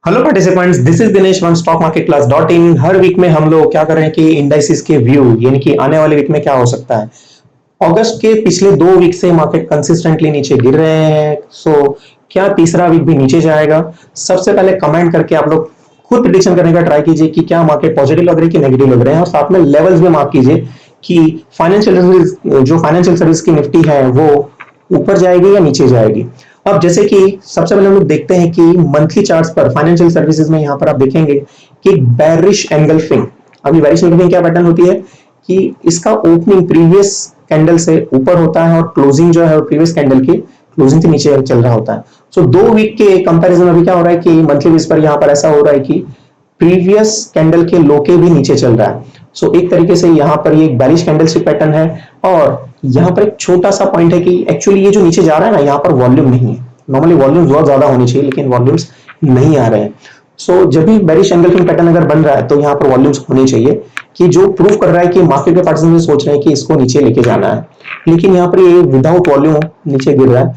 Hello participants, this is Dinesh one stock market class dot in. हर week में हम लोग क्या कर रहे हैं कि इंडाइसिस के व्यू यानी कि आने वाले वीक में क्या हो सकता है। अगस्त के पिछले 2 वीक से मार्केट कंसिस्टेंटली नीचे गिर रहे हैं। क्या तीसरा वीक भी नीचे जाएगा? सबसे पहले कमेंट करके आप लोग खुद प्रिडिक्शन करने का ट्राई कीजिए कि क्या मार्केट पॉजिटिव लग रही है कि नेगेटिव लग रहे हैं, और साथ में लेवल्स भी मार्क कीजिए कि फाइनेंशियल सर्विस की निफ्टी है वो ऊपर जाएगी या नीचे जाएगी। अब जैसे कि सबसे पहले हम लोग देखते हैं कि मंथली चार्ट्स पर फाइनेंशियल सर्विसेज में यहां पर आप देखेंगे कि बैरिश एंगल्फिंग। अभी बैरिश एंगल्फिंग क्या पैटर्न होती है कि इसका ओपनिंग प्रीवियस कैंडल से ऊपर होता है और क्लोजिंग जो है प्रीवियस कैंडल की क्लोजिंग से नीचे चल रहा होता है। 2 वीक के कंपैरिजन अभी क्या हो रहा है कि मंथली बेस पर यहां पर ऐसा हो रहा है कि प्रीवियस कैंडल के लो के भी नीचे चल रहा है। एक तरीके से यहाँ पर ये एक बैरिश कैंडलस्टिक पैटर्न है। और यहाँ पर एक छोटा सा पॉइंट है कि एक्चुअली ये जो नीचे जा रहा है ना, यहाँ पर वॉल्यूम नहीं है। नॉर्मली वॉल्यूम बहुत ज्यादा होनी चाहिए लेकिन वॉल्यूम्स नहीं आ रहे हैं। जब भी बेरिश एंगल्फिंग पैटर्न अगर बन रहा है तो यहाँ पर वॉल्यूम्स होने चाहिए, कि जो प्रूव कर रहा है कि मार्केट के पार्टिसिपेंट सोच रहे हैं कि इसको नीचे लेके जाना है। लेकिन यहाँ पर ये विदाउट वॉल्यूम नीचे गिर रहा है।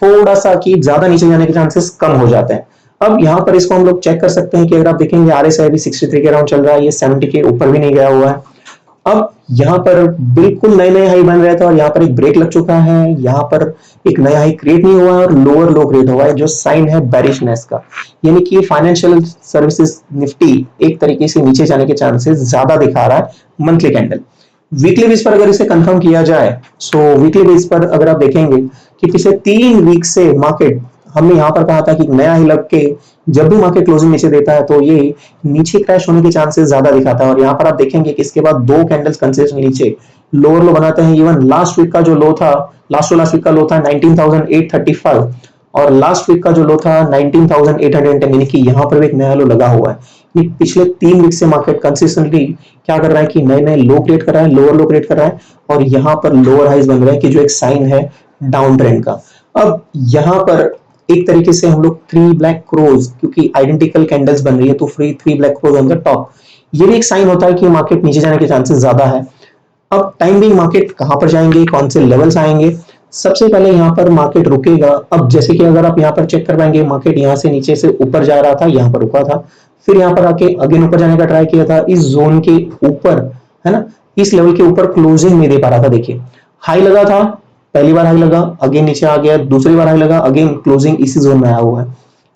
थोड़ा सा कि ज्यादा नीचे जाने के चांसेस कम हो जाते हैं। अब यहाँ पर इसको हम लोग चेक कर सकते हैं कि अगर आप देखेंगे RSI भी 63 के अराउंड चल रहा है, ये 70 के ऊपर भी नहीं गया हुआ है। अब यहाँ पर बिल्कुल नए नए हाई बन रहे थे और यहाँ पर एक ब्रेक लग चुका है। यहाँ पर एक नया हाई क्रिएट नहीं हुआ है और लोअर लो क्रिएट हुआ है, जो साइन है बेरिशनेस का। यानी कि फाइनेंशियल सर्विसेज निफ्टी एक तरीके से नीचे जाने के चांसेस ज्यादा दिखा रहा है मंथली कैंडल। वीकली बेस पर अगर इसे कंफर्म किया जाए, वीकली बेस पर अगर आप देखेंगे कि पिछले 3 वीक से मार्केट, हमने यहाँ पर कहा था कि नया ही लग के जब भी मार्केट क्लोजिंग नीचे देता है तो ये नीचे क्रैश होने के चांसेस ज्यादा दिखाता है। और यहाँ पर आप देखेंगे कि इसके बाद 2 कैंडल्स कंसिस्टेंट नीचे लोअर लो बनाते हैं। इवन लास्ट वीक का जो लो था, लास्ट वीक का लो था 19,835 और लास्ट वीक का जो लो था 19,810, यानी कि यहाँ पर भी एक नया लो लगा हुआ है। पिछले 3 वीक से मार्केट कंसिस्टेंटली क्या कर रहा है कि नए नए लो क्रिएट कर रहा है, लोअर लो क्रिएट कर रहा है और यहाँ पर लोअर हाइज बन रहा है, कि जो एक साइन है डाउन ट्रेंड का। अब यहाँ पर एक तरीके से हम लोग 3 ब्लैक क्रोज, क्योंकि आइडेंटिकल कैंडल्स बन रही है तो 3 black crows on the top, ये भी एक साइन होता है कि मार्केट नीचे जाने के चांसेस ज्यादा है। अब टाइम बिंग मार्केट कहां पर जाएंगे, कौन से लेवल्स आएंगे? सबसे पहले यहाँ पर मार्केट रुकेगा। अब जैसे कि अगर आप यहाँ पर चेक कर पाएंगे, मार्केट यहाँ से नीचे से ऊपर जा रहा था, यहाँ पर रुका था, फिर यहाँ पर आके अगेन ऊपर जाने का ट्राई किया था इस जोन के ऊपर, है ना, इस लेवल के ऊपर क्लोजिंग नहीं दे पा रहा था। देखिए हाई लगा था, पहली बार हाई लगा, अगेन नीचे आ गया, दूसरी बार हाई लगा, अगेन क्लोजिंग इसी जोन में आया हुआ है।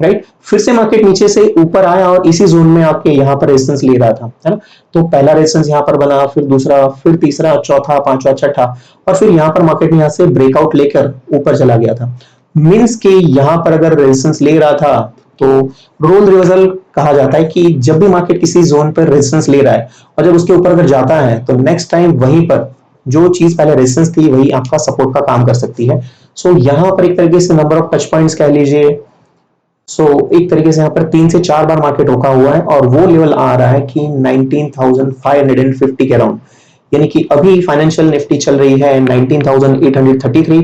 राइट, फिर से मार्केट नीचे से ऊपर आया और इसी जोन में आपके यहाँ पर रेजिस्टेंस ले रहा था, है ना। तो पहला रेजिस्टेंस यहाँ पर बना, फिर दूसरा, फिर तीसरा, चौथा, पांचवा, छठा, और फिर यहाँ पर मार्केट यहाँ से ब्रेकआउट लेकर ऊपर चला गया था। मीन्स कि यहाँ पर अगर रेजिस्टेंस ले रहा था तो रोल रिवर्सल कहा जाता है कि जब भी मार्केट किसी जोन पर रेजिस्टेंस ले रहा है और जब उसके ऊपर अगर जाता है तो नेक्स्ट टाइम वहीं पर जो चीज पहले रेजिस्टेंस थी वही आपका सपोर्ट का काम कर सकती है। यहाँ पर एक तरीके से नंबर ऑफ टच पॉइंट्स कह लीजिए। एक तरीके से यहाँ पर 3 से 4 बार मार्केट रोका हुआ है और वो लेवल आ रहा है कि 19,550 के अराउंड, यानी कि अभी फाइनेंशियल निफ्टी चल रही है 19,833।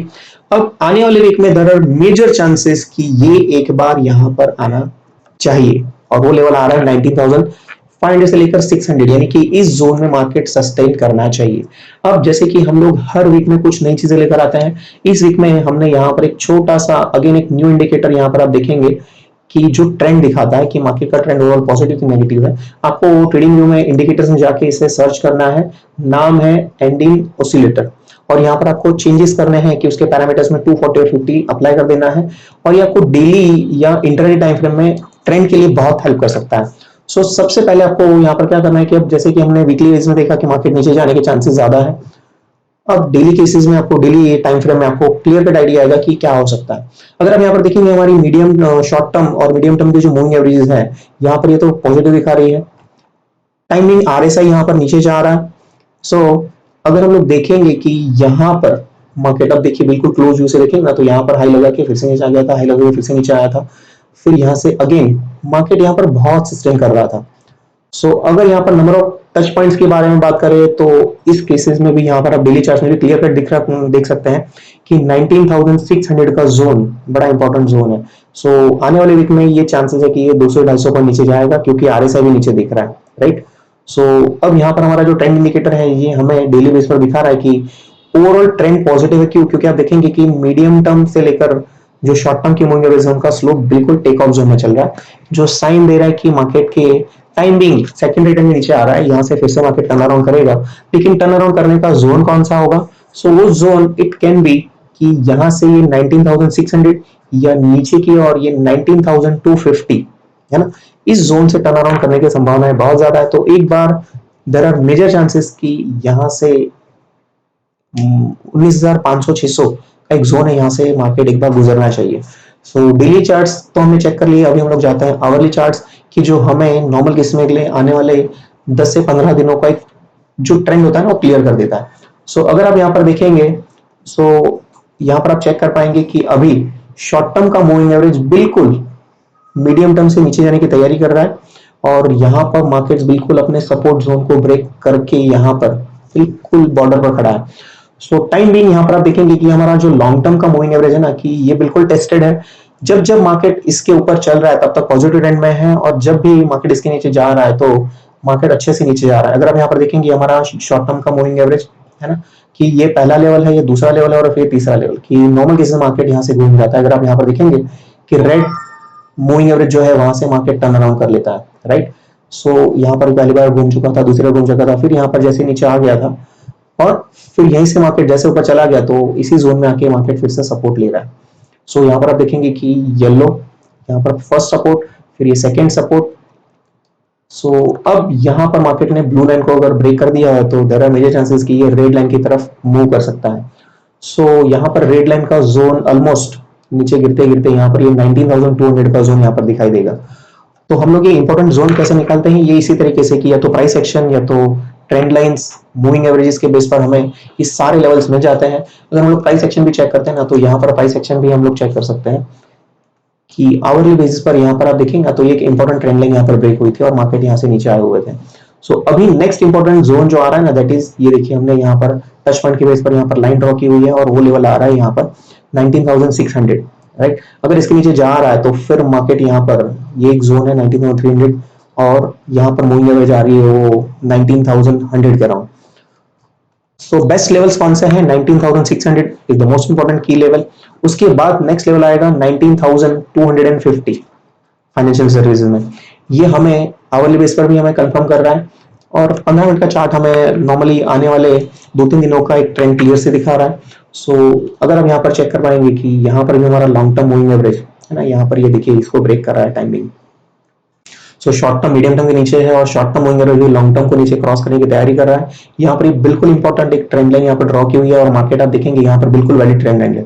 अब आने वाले वीक में देयर आर मेजर चांसेस कि ये एक बार यहाँ पर आना चाहिए और वो लेवल आ रहा है 19,500 से लेकर 600, यानी कि इस जोन में मार्केट सस्टेन करना चाहिए। अब जैसे कि हम लोग हर वीक में कुछ नई चीजें लेकर आते हैं, इस वीक में हमने यहाँ पर एक छोटा सा अगेन एक न्यू इंडिकेटर यहाँ पर आप देखेंगे कि जो ट्रेंड दिखाता है कि मार्केट का ट्रेंड ओवरऑल पॉजिटिव की नेगेटिव है। आपको ट्रेडिंग व्यू में इंडिकेटर्स में जाके इसे सर्च करना है, नाम है एंडिंग ऑसिलेटर, और यहाँ पर आपको चेंजेस करने हैं कि उसके पैरामीटर्स में 240 और 50 अप्लाई कर देना है, और ये आपको डेली या इंटरनेट टाइम फ्रेम में ट्रेंड के लिए बहुत हेल्प कर सकता है। सबसे पहले आपको यहाँ पर क्या करना है कि अब जैसे कि हमने वीकली बेस में देखा कि मार्केट नीचे जाने के चांसेस ज्यादा है, अब डेली केसेस में आपको डेली टाइम फ्रेम में आपको क्लियर कट आइडिया आएगा कि क्या हो सकता है। अगर आप यहाँ पर देखेंगे हमारी मीडियम शॉर्ट टर्म और मीडियम टर्म की जो मूविंग एवरेजेस है, यहाँ पर ये तो पॉजिटिव दिखा रही है। टाइमिंग RSI यहाँ पर नीचे जा रहा है। अगर हम लोग देखेंगे कि यहाँ पर मार्केट, अब देखिए बिल्कुल क्लोज व्यू से देखेंगे ना, तो यहाँ पर हाई लगा के फिर से नीचे आ गया था, हाई लगा के फिर से नीचे आया था, फिर यहाँ से अगेन मार्केट यहाँ पर बहुत सस्टेन कर रहा था। अगर यहाँ पर नंबर ऑफ टच पॉइंट्स के बारे में बात करें तो इस केसेस में भी यहाँ पर आप डेली चार्ट में भी क्लियर कट देख सकते हैं कि 19,600 का जोन बड़ा इंपॉर्टेंट जोन है। आने वाले वीक में ये चांसेस है कि ये 200-250 पर नीचे जाएगा, क्योंकि RSI भी नीचे दिख रहा है। राइट, अब यहाँ पर हमारा जो ट्रेंड इंडिकेटर है ये हमें डेली बेस पर दिखा रहा है कि ओवरऑल ट्रेंड पॉजिटिव है। क्योंकि आप देखेंगे कि मीडियम टर्म से लेकर जो शॉर्ट टर्म की मूविंग एवरेज है उनका स्लोप बिल्कुल टेक ऑफ जोन में चल रहा है, जो साइन दे रहा है कि मार्केट के टाइम बिंग सेकंड रिटर्न में नीचे आ रहा है, यहां से फिर से मार्केट टर्न अराउंड करेगा। लेकिन टर्न अराउंड करने का जोन कौन सा होगा? सो वो जोन इट कैन बी कि यहां से ये 19,600 या नीचे की और ये 19,250 है ना, इस जोन से टर्न अराउंड करने की संभावना बहुत ज्यादा है। तो एक बार देयर आर मेजर चांसेस कि यहां से 19,500-600 का एक जोन है, यहां से मार्केट एक बार गुजरना चाहिए। सो डेली चार्ट्स तो हमने चेक कर लिए, अभी हम लोग जाते हैं आवरली चार्ट्स की, जो हमें नॉर्मल किस्म के लिए आने वाले 10 से 15 दिनों का एक जो ट्रेंड होता है ना वो क्लियर कर देता है। सो अगर आप यहाँ पर देखेंगे, सो यहाँ पर आप चेक कर पाएंगे कि अभी शॉर्ट टर्म का मूविंग एवरेज बिल्कुल मीडियम टर्म से नीचे जाने की तैयारी कर रहा है और यहाँ पर मार्केट्स बिल्कुल अपने सपोर्ट जोन को ब्रेक करके यहाँ पर बिल्कुल बॉर्डर पर खड़ा है। सो टाइम बीइंग यहाँ पर आप देखेंगे कि हमारा जो लॉन्ग टर्म का मूविंग एवरेज है ना, कि ये बिल्कुल टेस्टेड है। जब जब मार्केट इसके ऊपर चल रहा है तब तक पॉजिटिव ट्रेंड में है, और जब भी मार्केट इसके नीचे जा रहा है तो मार्केट अच्छे से नीचे जा रहा है। अगर आप यहाँ पर देखेंगे हमारा शॉर्ट टर्म का मूविंग एवरेज है ना, कि ये पहला लेवल है, ये दूसरा लेवल है और फिर तीसरा लेवल, कि नॉर्मल केस में मार्केट यहाँ से घूम जाता है। अगर आप यहाँ पर देखेंगे कि रेड मूविंग एवरेज जो है वहां से मार्केट टर्न अराउंड कर लेता है, राइट। सो यहाँ पर पहली बार घूम चुका था, दूसरी बार घूम चुका था, फिर यहाँ पर जैसे नीचे आ गया था और फिर यहीं से मार्केट जैसे ऊपर चला गया तो इसी जोन में आके मार्केट फिर से सपोर्ट ले रहा है। सो यहाँ पर आप देखेंगे कि येलो यहाँ पर फर्स्ट सपोर्ट, फिर ये सेकेंड सपोर्ट। सो अब यहाँ पर मार्केट ने ब्लू लाइन को अगर ब्रेक कर दिया है तो देयर आर मेजर चांसेस कि ये रेड लाइन की तरफ मूव कर सकता है। सो यहाँ पर रेड लाइन का जोन ऑलमोस्ट नीचे गिरते गिरते यहाँ पर ये 19,200 का जोन यहाँ पर दिखाई देगा। तो हम लोग ये इंपॉर्टेंट जोन कैसे निकालते हैं, ये इसी तरीके से कि या तो प्राइस एक्शन या तो ट्रेंड लाइंस मूविंग एवरेजेस के बेस पर हमें ये सारे लेवल्स मिल जाते हैं। अगर हम लोग प्राइस एक्शन भी चेक करते हैं ना, तो यहाँ पर प्राइस एक्शन भी हम लोग चेक कर सकते हैं कि आवरली बेसिस पर यहाँ पर आप देखेंगे तो ये एक इंपॉर्टेंट ट्रेंड लाइन यहाँ पर ब्रेक हुई थी और मार्केट यहाँ से नीचे आए हुए थे। सो अभी नेक्स्ट इंपॉर्टेंट जोन जो आ रहा है ना, दैट इज ये देखिए हमने यहाँ पर टच पॉइंट के बेस पर यहाँ पर लाइन ड्रॉ की हुई है और वो लेवल आ रहा है यहाँ पर 19,600, राइट। अगर इसके नीचे जा रहा है तो फिर मार्केट यहाँ पर ये एक जोन है 19,300 और यहाँ पर मूविंग एवरेज आ रही है वो 19,100 के अराउंड। सो बेस्ट लेवल्स कौन से हैं? 19,600 इज द मोस्ट इंपॉर्टेंट की लेवल। उसके बाद नेक्स्ट लेवल आएगा 19,250 फाइनेंशियल सर्विसेज में। ये हमें आवरली बेस पर भी हमें कंफर्म कर रहा है और 15 मिनट का चार्ट हमें नॉर्मली आने वाले 2-3 दिनों का एक ट्रेंड क्लियर से दिखा रहा है। सो अगर हम यहाँ पर चेक कर पाएंगे कि यहाँ पर भी हमारा लॉन्ग टर्म मूविंग एवरेज है ना, यहाँ पर ये देखिए इसको ब्रेक कर रहा है timing. So short term medium term के नीचे है और शॉर्ट टर्म मूविंग एवरेज भी लॉन्ग टर्म को नीचे क्रॉस करने की तैयारी कर रहा है। यहाँ पर बिल्कुल इंपॉर्टेंट एक ट्रेंड लाइन यहाँ पर ड्रॉ की हुई है और मार्केट आप देखेंगे यहाँ पर बिल्कुल वैलिड ट्रेंड लाइन है।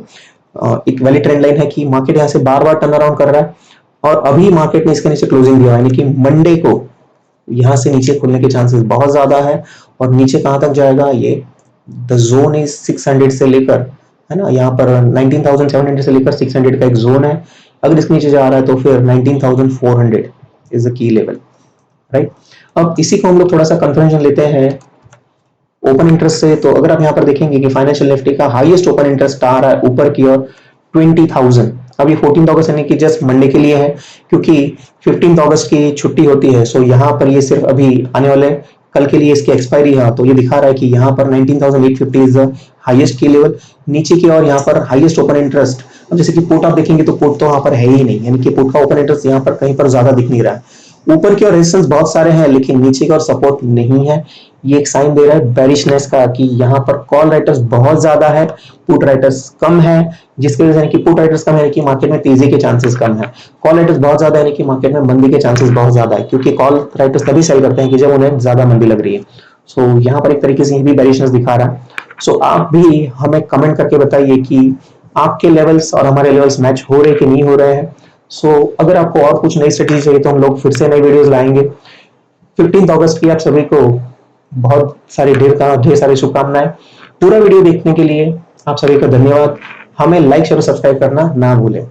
एक वैलिड ट्रेंड लाइन है कि मार्केट यहाँ से बार बार टर्न अराउंड कर रहा है और अभी मार्केट ने इसके नीचे क्लोजिंग दिया है, यानी कि मंडे को यहां से नीचे खुलने के चांसेस बहुत ज्यादा है। और नीचे कहां तक जाएगा, ये द जोन इज 600 से लेकर है ना, यहाँ पर 19,700 से लेकर 600 का एक जोन है। अगर इसके नीचे जा रहा है तो फिर 19,400 is the key level, right. अब इसी को हम लोग थोड़ा सा कंफर्मेशन लेते हैं ओपन इंटरेस्ट से। तो अगर आप यहाँ पर देखेंगे कि फाइनेंशियल निफ्टी का हाईएस्ट ओपन इंटरेस्ट आ रहा है ऊपर की ओर 20,000। अब ये 14 अगस्त यानी कि जस्ट मंडे के लिए है, क्योंकि 15 अगस्त की छुट्टी होती है। सो यहाँ पर ये सिर्फ अभी आने वाले कल के लिए इसकी एक्सपायरी है। तो ये दिखा रहा है कि यहाँ पर 19,850 इज द हाईएस्ट की लेवल। नीचे की ओर यहाँ पर हाईएस्ट ओपन इंटरेस्ट, अब जैसे कि पुट आप देखेंगे तो पुट तो यहाँ पर है ही नहीं, यानी कि पुट का ओपन इंटरेस्ट यहाँ पर कहीं पर ज्यादा दिख नहीं रहा है। ऊपर की ओर रेजिस्टेंस बहुत सारे हैं लेकिन नीचे की ओर सपोर्ट नहीं है। ये एक साइन दे रहा है बेरिशनेस का कि यहाँ पर कॉल राइटर्स बहुत ज्यादा है, पुट राइटर्स कम है, जिसकी वजह से कि पुट राइटर्स कम है कि मार्केट में तेजी के चांसेस कम है। कॉल राइटर्स बहुत ज्यादा है कि मार्केट में मंदी के चांसेस बहुत ज्यादा है, क्योंकि कॉल राइटर्स तभी सेल करते हैं कि जब उन्हें ज्यादा मंदी लग रही है। सो यहाँ पर एक तरीके से भी बेरिशनेस दिखा रहा है। सो आप भी हमें कमेंट करके बताइए कि आपके लेवल्स और हमारे लेवल्स मैच हो रहे कि नहीं हो रहे हैं। सो अगर आपको और कुछ नई स्ट्रेटेजी चाहिए तो हम लोग फिर से नई वीडियोस लाएंगे। 15 अगस्त की आप सभी को बहुत सारी ढेर सारी शुभकामनाएं। पूरा वीडियो देखने के लिए आप सभी का धन्यवाद। हमें लाइक शेयर और सब्सक्राइब करना ना भूलें।